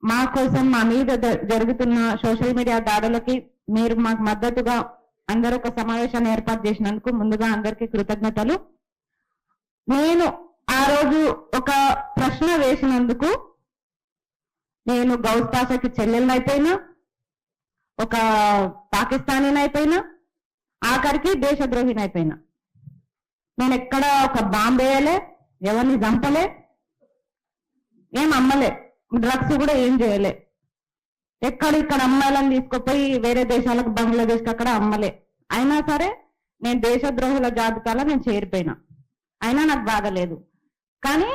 మా కోసం మా మీద జరుగుతున్న సోషల్ మీడియా దాడులకి మీరు మాకు మద్దతుగా అందరూ ఒక సమావేశాన్ని ఏర్పాటు చేసినందుకు ముందుగా అందరికీ కృతజ్ఞతలు. నేను ఆ రోజు ఒక ప్రశ్న వేసినందుకు నేను గౌస్ పాషాకి చెల్లెలనైపోయినా, ఒక పాకిస్తానీనైపోయినా, ఆఖరికి దేశద్రోహినైపోయినా. నేను ఎక్కడ ఒక బాంబు వేయలే, ఎవరిని చంపలే, ఏం అమ్మలే, డ్రగ్స్ కూడా ఏం చేయలే. ఇక్కడ అమ్మాయిలను తీసుకుపోయి వేరే దేశాలకు, బంగ్లాదేశ్కి అక్కడ అమ్మలే. అయినా సరే నేను దేశద్రోహుల జాబితాలో నేను చేరిపోయినా. అయినా నాకు బాధ లేదు. కానీ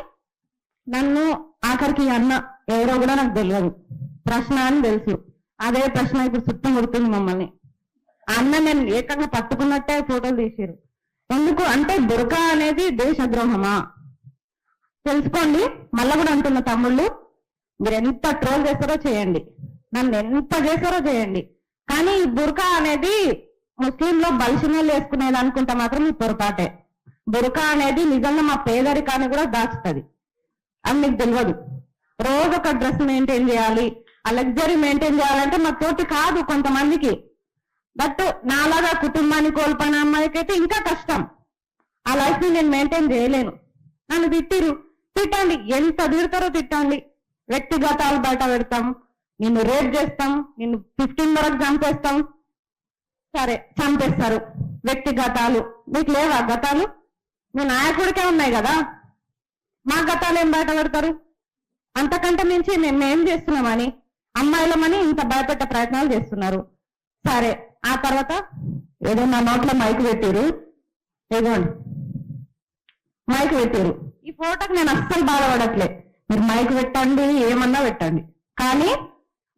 నన్ను ఆఖరికి అన్న ఎవరో కూడా నాకు తెలియదు, ప్రశ్న అని తెలుసు. అదే ప్రశ్న ఇప్పుడు చుట్టం కొడుతుంది మమ్మల్ని. అన్న నేను ఏకంగా పట్టుకున్నట్టే ఫోటోలు తీసారు. ఎందుకు అంటే బురకా అనేది దేశద్రోహమా తెలుసుకోండి. మళ్ళా కూడా అంటున్న తమ్ముళ్ళు, మీరు ఎంత ట్రోల్ చేస్తారో చేయండి, నన్ను ఎంత చేస్తారో చేయండి, కానీ ఈ బురకా అనేది ముస్లింలో బలిసినోళ్ళు వేసుకునేది అనుకుంటా మాత్రం ఈ పొరపాటే. బురకా అనేది నిజంగా మా పేదరికాన్ని కూడా దాచుతుంది. అది మీకు తెలియదు. రోజు ఒక డ్రెస్ మెయింటైన్ చేయాలి, ఆ లగ్జరీ మెయింటైన్ చేయాలంటే మా తోటి కాదు కొంతమందికి. బట్ నాలాగా కుటుంబాన్ని కోల్పోయిన అమ్మాయికి అయితే ఇంకా కష్టం. ఆ లైఫ్ ని నేను మెయింటైన్ చేయలేను. నన్ను తిట్టండి, ఎంత తిడతారో తిట్టండి. వ్యక్తిగతాలు బయట పెడతాం, నిన్ను రేప్ చేస్తాం, నిన్ను 15 వరకు చంపేస్తాం. సరే చంపేస్తారు, వ్యక్తిగతాలు. మీకు లేవా గతాలు? మీ నాయకుడికే ఉన్నాయి కదా, మా గతాలు ఏం బయట పెడతారు? అంతకంటే మించి మేమేం చేస్తున్నామని అమ్మాయిలమని ఇంత భయపెట్టే ప్రయత్నాలు చేస్తున్నారు. సరే ఆ తర్వాత ఏదో నా నోట్లో మైక్ పెట్టారు, ఏదోండి మైక్ పెట్టారు. ఈ ఫోటోకి నేను అస్సలు బాధపడట్లే. మీరు మైక్ పెట్టండి, ఏమన్నా పెట్టండి, కానీ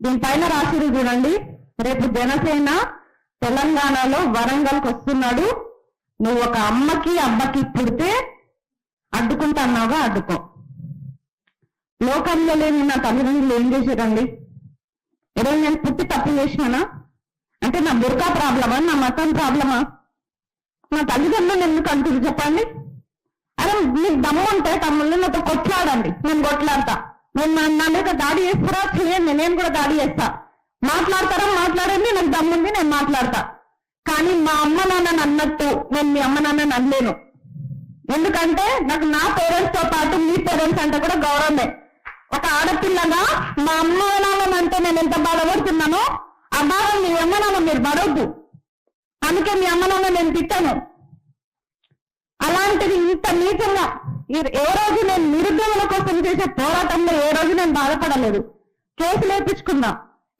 దీనిపైన రాసిరు చూడండి, రేపు జనసేన తెలంగాణలో వరంగల్కి వస్తున్నాడు, నువ్వు ఒక అమ్మకి అబ్బకి పుడితే అడ్డుకుంటున్నావుగా అడ్డుకో. లోకంలో లేని నా తల్లిదండ్రులు ఏం చేశారండి? ఈరోజు నేను పుట్టి తప్పు చేసినానా? అంటే నా బుర్కా ప్రాబ్లమా, నా మతం ప్రాబ్లమా? నా తల్లిదండ్రులు ఎందుకు అంటుంది చెప్పండి? అరే మీకు దమ్ము ఉంటే తమ్ముళ్ళు నాతో కొట్లాడండి, నేను కొట్లాడతా. నేను నా మీద దాడి చేస్తారా చేయండి, నేను కూడా దాడి చేస్తా. మాట్లాడతారా మాట్లాడండి, నాకు దమ్ముంది, నేను మాట్లాడతా. కానీ మా అమ్మ నాన్నని అన్నట్టు నేను మీ అమ్మ నాన్నని అనలేను. ఎందుకంటే నాకు నా పేరెంట్స్ తో పాటు మీ పేరెంట్స్ అంటే కూడా గౌరవమే. ఒక ఆడపిల్లగా మా అమ్మ నాన్నని అంటే నేను ఎంత బాధపడుతున్నానో ఆ బాధ మీ అమ్మ నాన్న మీరు పడవద్దు. అందుకే మీ అమ్మ నాన్న నేను తిట్టాను. అలాంటిది ఇంత నీచంగా ఏ రోజు నేను నిరుద్యోగుల కోసం చేసే పోరాటంలో ఏ రోజు నేను బాధపడలేదు. కేసులు వేయించుకున్నా,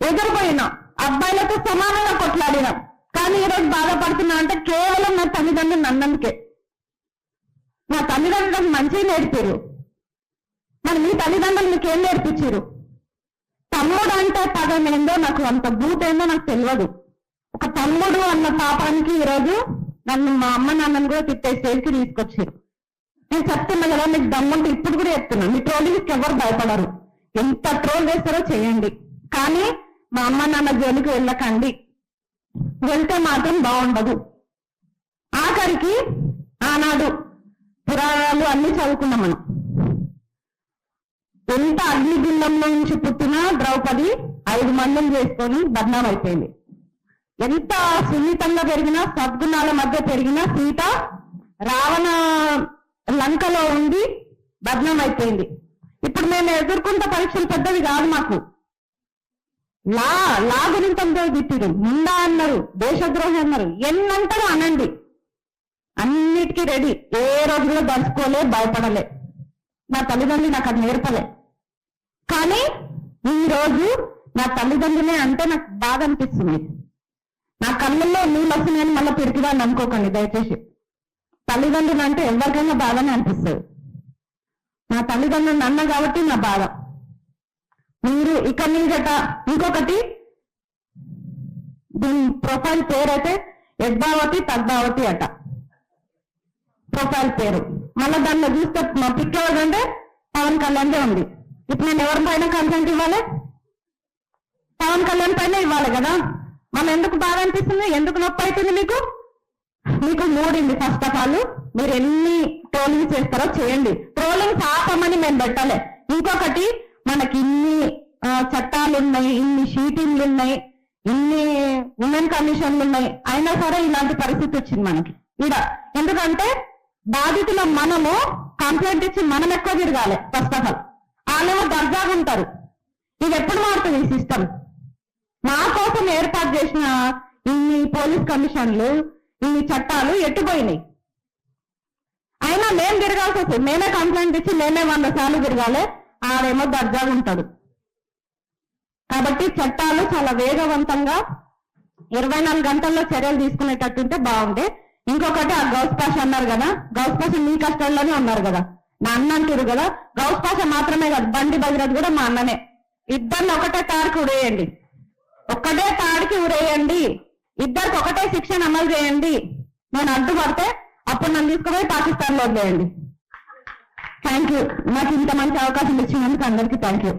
ఎదురుపోయినా, అబ్బాయిలతో సమానంగా కొట్లాడినా. కానీ ఈరోజు బాధపడుతున్నా అంటే కేవలం నా తల్లిదండ్రులు అన్నందుకే. నా తల్లిదండ్రులకు మంచిగా నేర్పారు, మరి మీ తల్లిదండ్రులు మీకు ఏం నేర్పించారు? తమ్ముడు అంటే పదం ఏందో నాకు, అంత బూట్ ఏందో నాకు తెలియదు. ఒక తమ్ముడు అన్న పాపానికి ఈరోజు నన్ను మా అమ్మ నాన్నని కూడా తిట్టే స్టేజ్కి తీసుకొచ్చారు. నేను చెప్తున్నా కదా, మీకు దమ్ముంటే ఇప్పుడు కూడా చెప్తున్నా, మీ ట్రోలింగ్కి ఎవరు భయపడరు. ఎంత ట్రోల్ చేస్తారో చేయండి, కానీ మా అమ్మ నాన్న జోలికి వెళ్ళకండి. వెళ్తే మాత్రం బాగుండదు. ఆఖరికి ఆనాడు పురాణాలు అన్ని చదువుకున్నాం మనం. ఎంత అగ్నిగుండంలో నుంచి పుట్టిన ద్రౌపది 5 మందిని చేసుకొని బద్నాం అయిపోయింది. ఎంత సున్నితంగా పెరిగినా, సద్గుణాల మధ్య పెరిగిన సీత రావణ లంకలో ఉండి బద్నాం అయిపోయింది. ఇప్పుడు మేము ఎదుర్కొంటే పరీక్షలు పెద్దవి కాదు మాకు. లా గురించంతో తిట్టిరు, ముందా అన్నారు, దేశద్రోహి అన్నారు, ఎన్నంటారో అనండి, అన్నిటికీ రెడీ. ఏ రోజు కూడా దర్చుకోలే, భయపడలే. నా తల్లిదండ్రులు నాకు అది నేర్పలే. కానీ ఈ రోజు నా తల్లిదండ్రులే అంటే నాకు బాధ అనిపిస్తుంది. నా కళ్ళల్లో నీళ్ళు వస్తున్నాయని మళ్ళీ పిరికిదాన్ని అనుకోకండి దయచేసి. తల్లిదండ్రులు అంటే ఎవరికైనా బాధనే అనిపిస్తుంది. నా తల్లిదండ్రులు అన్న కాబట్టి నా బాధ. మీరు ఇక మీదట ఇంకొకటి, దీని ప్రొఫైల్ పేరైతే యద్భావతి తద్భావతి అట ప్రొఫైల్ పేరు. మళ్ళీ దానిలో చూస్తే మా పిక్ ఎవరంటే పవన్ కళ్యాణ్దే ఉంది. ఇప్పుడు నేను ఎవరి పైన కంప్లైంట్ ఇవ్వాలి? పవన్ కళ్యాణ్ పైన ఇవ్వాలి కదా. మనం ఎందుకు బాధ అనిపిస్తుంది, ఎందుకు నొప్పి అవుతుంది మీకు? మీకు మూడింది. ఫస్ట్ ఆఫ్ ఆల్ మీరు ఎన్ని ట్రోలింగ్ చేస్తారో చేయండి, ట్రోలింగ్ ఆపమని మేము పెట్టాలి. ఇంకొకటి, మనకి ఇన్ని చట్టాలు ఉన్నాయి, ఇన్ని షీటింగ్లు ఉన్నాయి, ఇన్ని ఉమెన్ కమిషన్లు ఉన్నాయి, అయినా సరే ఇలాంటి పరిస్థితి వచ్చింది మనకి ఈడ. ఎందుకంటే బాధితుల మనము కంప్లైంట్ ఇచ్చి మనం ఎక్కువ తిరగాలి. ఫస్ట్ ఆఫ్ ఆల్ వాళ్ళేమో దర్జాగా ఉంటారు. ఇది ఎప్పుడు మారుతుంది ఈ సిస్టమ్? మా కోసం ఏర్పాటు చేసిన ఇన్ని పోలీస్ కమిషన్లు, ఇన్ని చట్టాలు ఎట్టుపోయినాయి. అయినా మేము తిరగాల్సి వస్తుంది. మేమే కంప్లైంట్ ఇచ్చి మేమే 100 సార్లు తిరగాలి. ఆడేమో దర్జాగా ఉంటాడు. కాబట్టి చట్టాలు చాలా వేగవంతంగా 24 గంటల్లో చర్యలు తీసుకునేటట్టుంటే బాగుండే. ఇంకొకటి ఆ గౌస్ పాష అన్నారు కదా, గౌస్ పాష మీ కష్టంలోనే ఉన్నారు కదా, నా అన్న అంటారు కదా. గౌస్ పాష మాత్రమే కాదు, బండి భగీరథ్ కూడా మా అన్ననే. ఇద్దరిని ఒకటే తాడికి ఉరేయండి, ఒక్కటే తాడికి ఉరేయండి, ఇద్దరికి ఒకటే శిక్షణ అమలు చేయండి. నేను అడ్డుపడితే అప్పుడు నన్ను తీసుకుపోయి పాకిస్తాన్ లో వదిలేయండి. Thank you. నాకు ఇంత మంచి అవకాశం ఇచ్చినందుకు అందరికీ థ్యాంక్ యూ.